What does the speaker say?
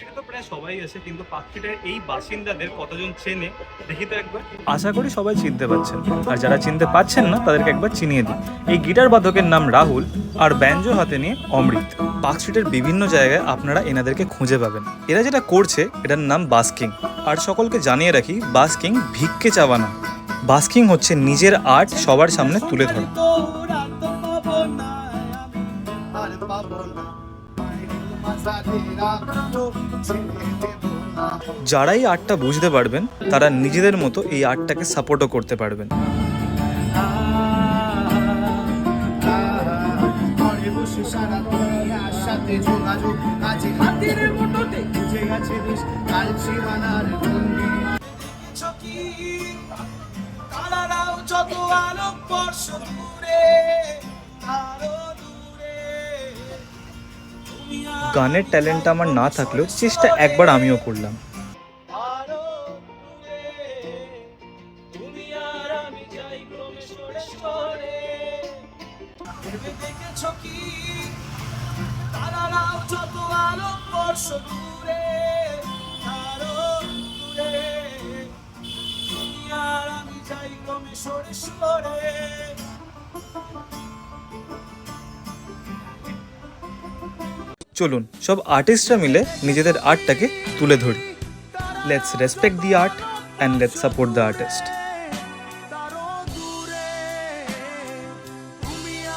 স্ট্রিটে তো প্রায় সবাই আছে, কিন্তু পার্ক স্ট্রিটের এই বাসিন্দাদের কতজন চেনে দেখি তো একবার। আশা করি সবাই চিনতে পারছেন, আর যারা চিনতে পারছেন না তাদেরকে একবার চিনিয়ে দিই। এই গিটার বাদকের নাম রাহুল, আর ব্যাঞ্জো হাতে নিয়ে অমৃত। পার্ক স্ট্রিটের বিভিন্ন জায়গায় আপনারা এনাদেরকে খুঁজে পাবেন। এরা যেটা করছে এটার নাম বাস্কিং। আর সকলকে জানিয়ে রাখি, বাস্কিং ভিক্ষে চাওয়া না। বাস্কিং হচ্ছে নিজের আর্ট সবার সামনে তুলে ধরা। যারাই আর্টটা বুঝতে পারবেন তারা নিজেদের মতো এই আর্টটাকে সাপোর্টও করতে পারবেন। গানের ট্যালেন্ট আমার না থাকলেও চেষ্টা একবার আমিও করলাম। চলুন সব আর্টিস্টরা মিলে নিজেদের আর্টটাকে তুলে ধরি। Let's respect the art and let's support the artist.